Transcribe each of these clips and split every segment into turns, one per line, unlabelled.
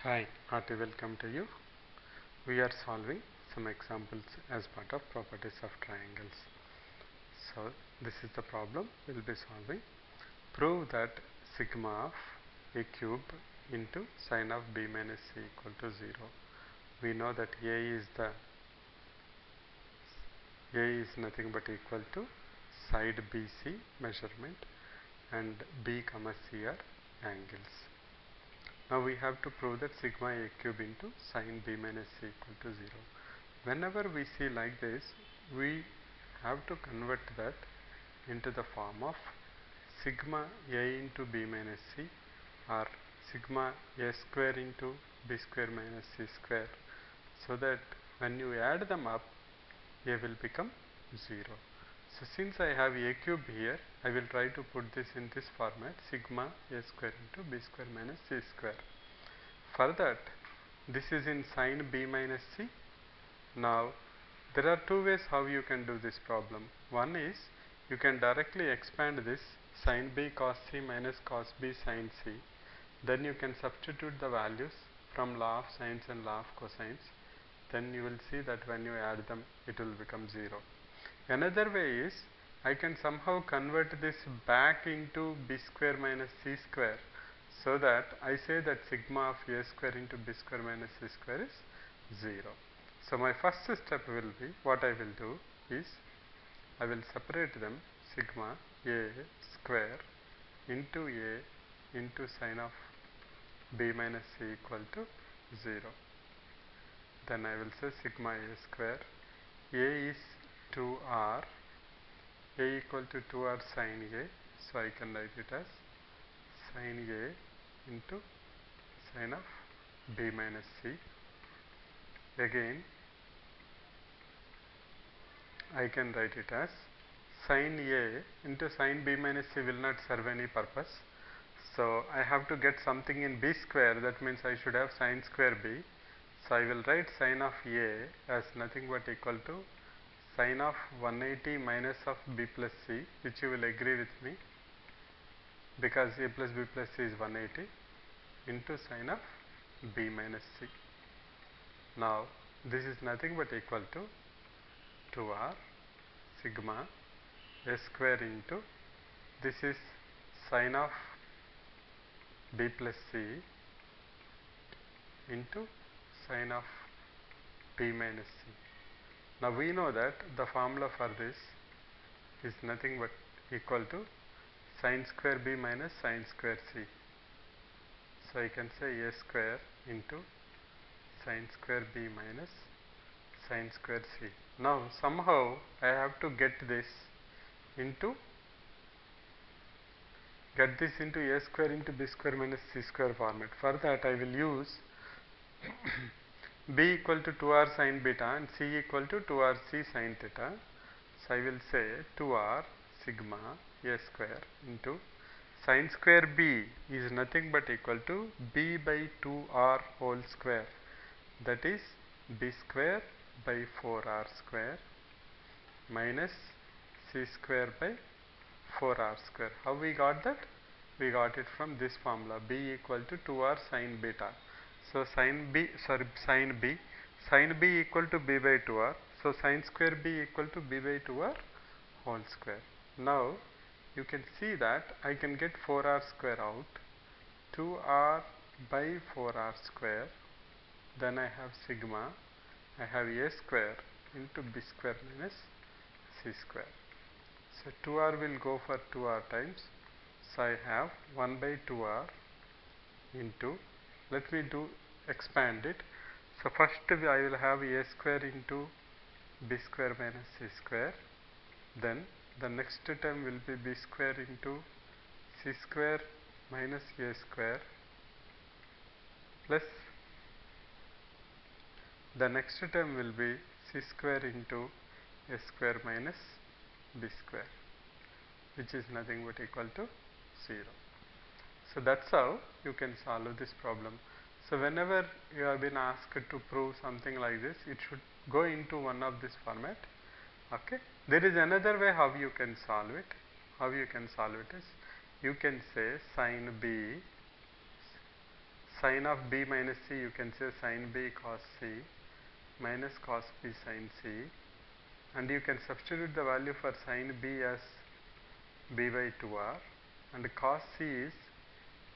Hi, hearty welcome to you. We are solving some examples as part of properties of triangles. So this is the problem we will be solving. Prove that sigma of a cube into sine of b minus c equal to 0. We know that a is nothing but equal to side BC measurement and b comma c are angles. Now we have to prove that sigma a cube into sine b minus c equal to 0. Whenever we see like this, we have to convert that into the form of sigma a into b minus c or sigma a square into b square minus c square, so that when you add them up, a will become 0. So since I have a cube here, I will try to put this in this format, sigma a square into b square minus c square. For that, this is in sine b minus c. Now, there are two ways how you can do this problem. One is, you can directly expand this sine b cos c minus cos b sin c. Then you can substitute the values from law of sines and law of cosines. Then you will see that when you add them, it will become 0. Another way is, I can somehow convert this back into b square minus c square, so that I say that sigma of a square into b square minus c square is 0. So my first step will be, what I will do is, I will separate them sigma a square into a into sine of b minus c equal to 0. Then I will say sigma a square, a is 2r, a equal to 2r sine a, so I can write it as sine a into sine of b minus c. Again, I can write it as sine a into sine b minus c will not serve any purpose. So I have to get something in b square, that means I should have sine square b. So I will write sine of a as nothing but equal to sine of 180 minus of b plus c, which you will agree with me, because a plus b plus c is 180, into sine of b minus c. Now this is nothing but equal to 2r sigma a square into, this is sine of b plus c into sine of b minus c. Now we know that the formula for this is nothing but equal to sine square b minus sine square c. So I can say a square into sine square b minus sine square c. Now somehow I have to get this into a square into b square minus c square format. For that I will use b equal to 2r sin beta and c equal to 2r c sin theta. So I will say 2r sigma a square into sin square b is nothing but equal to b by 2r whole square, that is b square by 4r square minus c square by 4r square. How we got that? We got it from this formula, b equal to 2r sin beta. So sin b equal to b by 2r. So sin square b equal to b by 2r whole square. Now you can see that I can get 4r square out, 2r by 4r square. Then I have sigma, I have a square into b square minus c square. So 2r will go for 2r times. So I have 1 by 2r into, let me expand it. So first I will have a square into b square minus c square. Then the next term will be b square into c square minus a square, plus the next term will be c square into a square minus b square, which is nothing but equal to 0. So that's how you can solve this problem. So whenever you have been asked to prove something like this, it should go into one of this format. Okay. There is another way how you can solve it. How you can solve it is, you can say sine b Sine of b minus c, you can say sin b cos c minus cos b sin c, and you can substitute the value for sin b as b by 2r, and cos c is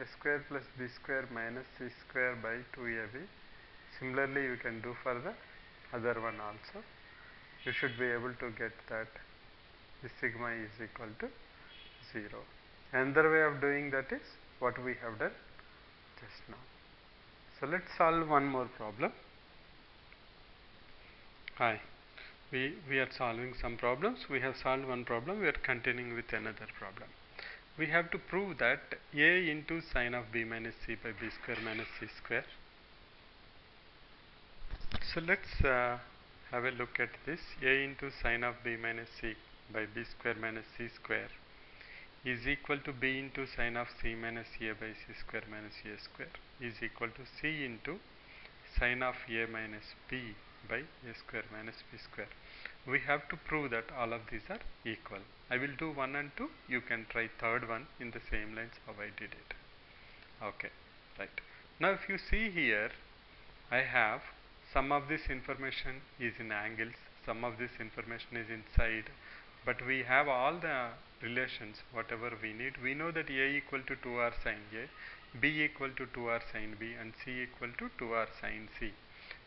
a square plus b square minus c square by 2ab. Similarly, you can do for the other one also. You should be able to get that the sigma is equal to 0. Another way of doing that is what we have done just now. So let's solve one more problem. Hi, we are solving some problems. We have solved one problem. We are continuing with another problem. We have to prove that a into sine of b minus c by b square minus c square. So let's have a look at this. A into sine of b minus c by b square minus c square is equal to b into sine of c minus a by c square minus a square is equal to c into sine of a minus b by a square minus b square. We have to prove that all of these are equal. I will do 1 and 2. You can try third one in the same lines how I did it. Okay, right. Now if you see here, I have some of this information is in angles, some of this information is in side, but we have all the relations whatever we need. We know that a equal to 2r sin a, b equal to 2r sin b, and c equal to 2r sin c.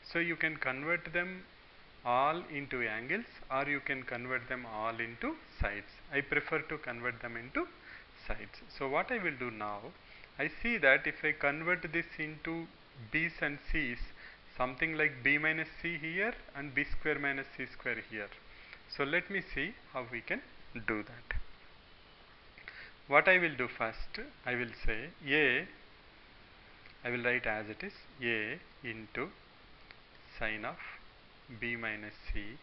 So you can convert them all into angles, or you can convert them all into sides. I prefer to convert them into sides. So what I will do now, I see that if I convert this into b's and c's, something like b minus c here and b square minus c square here. So let me see how we can do that. What I will do first, I will say I will write as it is, a into sine of b minus c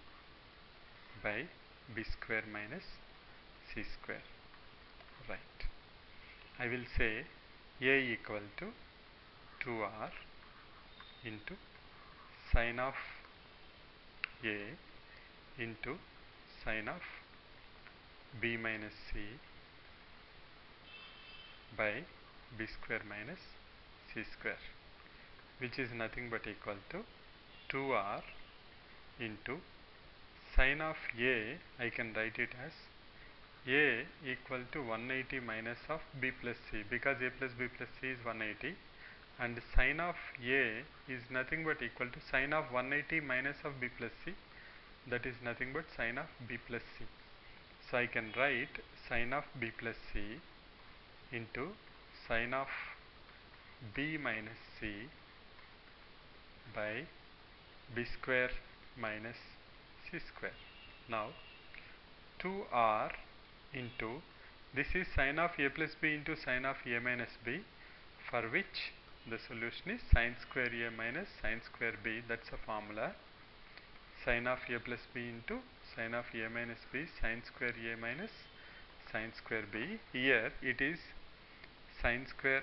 by b square minus c square. Right. I will say a equal to 2r into sine of a into sine of b minus c by b square minus c square, which is nothing but equal to 2r into sine of a, I can write it as a equal to 180 minus of b plus c, because a plus b plus c is 180, and sine of a is nothing but equal to sine of 180 minus of b plus c, that is nothing but sine of b plus c. So I can write sine of b plus c into sine of b minus c by b square minus c square. Now 2r into, this is sine of a plus b into sine of a minus b, for which the solution is sine square a minus sine square b. That's a formula. Sine of a plus b into sine of a minus b, sine square a minus sine square b. Here it is sine square,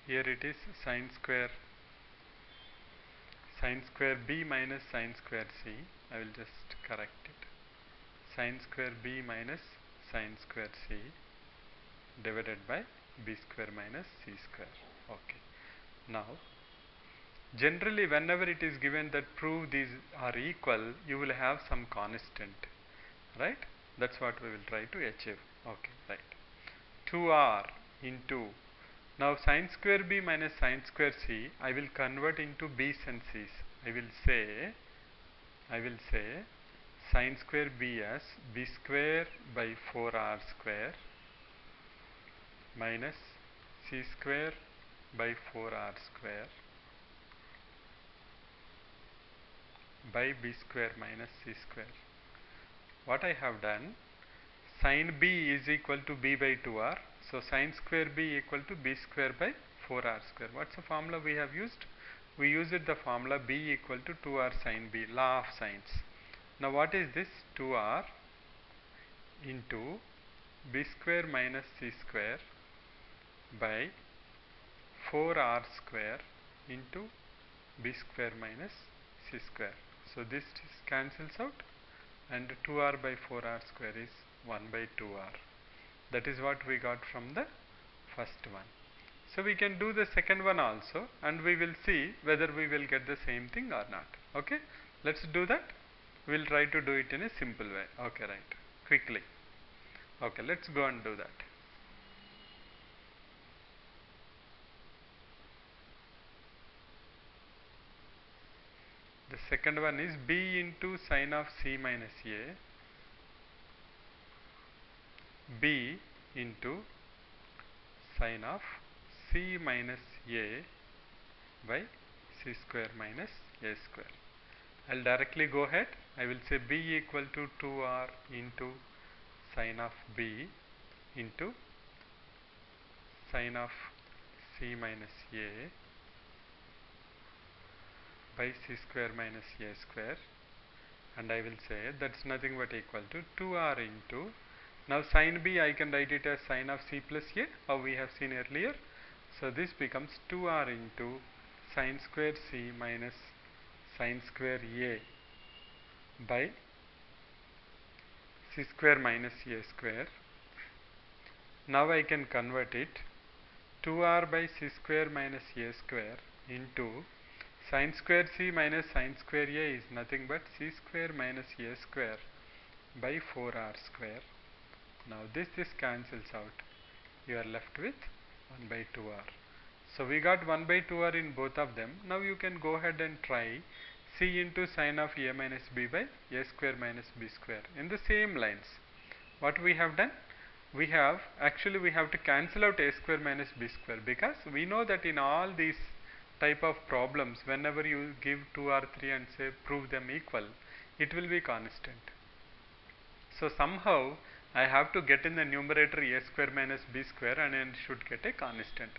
here it is sine square b minus sine square c. I will just correct it. Sine square b minus sine square c divided by b square minus c square. Okay. Now, generally whenever it is given that prove these are equal, you will have some constant, right? That's what we will try to achieve. Okay, right. 2r into, now sine square b minus sine square c, I will convert into b's and c's. I will say sine square b as b square by 4r square minus c square by 4r square by b square minus c square. What I have done, sin b is equal to b by 2r. So sin square b equal to b square by 4r square. What's the formula we have used? We used the formula b equal to 2r sin b, law of sines. Now what is this? 2r into b square minus c square by 4r square into b square minus c square. So this cancels out, and 2r by 4r square is 1 by 2r. That is what we got from the first one. So we can do the second one also, and we will see whether we will get the same thing or not. Okay, let's do that. We'll try to do it in a simple way. Okay, right, quickly. Okay, let's go and do that. The second one is b into sine of c minus a, b into sine of c minus a by c square minus a square. I'll directly go ahead. I will say b equal to 2r into sine of b into sine of c minus a by c square minus a square, and I will say that's nothing but equal to 2r into, now sine b I can write it as sine of c plus a, how we have seen earlier. So this becomes 2r into sine square c minus sine square a by c square minus a square. Now I can convert it, 2r by c square minus a square into sine square c minus sine square a is nothing but c square minus a square by 4r square. Now this cancels out. You are left with 1 by 2r. So we got 1 by 2r in both of them. Now you can go ahead and try c into sine of a minus b by a square minus b square in the same lines. What we have done? We have to cancel out a square minus b square, because we know that in all these type of problems, whenever you give 2 or 3 and say prove them equal, it will be constant. So somehow I have to get in the numerator a square minus b square and I should get a constant.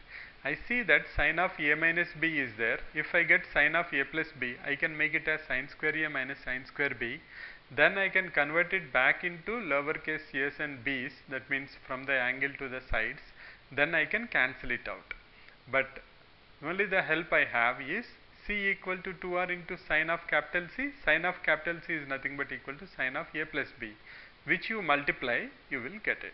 I see that sine of a minus b is there. If I get sine of a plus b, I can make it as sine square a minus sine square b. Then I can convert it back into lowercase a's and b's, that means from the angle to the sides. Then I can cancel it out. But only the help I have is c equal to 2r into sine of capital C. Sine of capital C is nothing but equal to sine of a plus b, which you multiply, you will get it.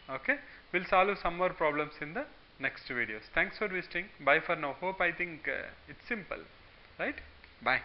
Okay, we'll solve some more problems in the next videos. Thanks for visiting. Bye for now. Hope I think it's simple, right? Bye.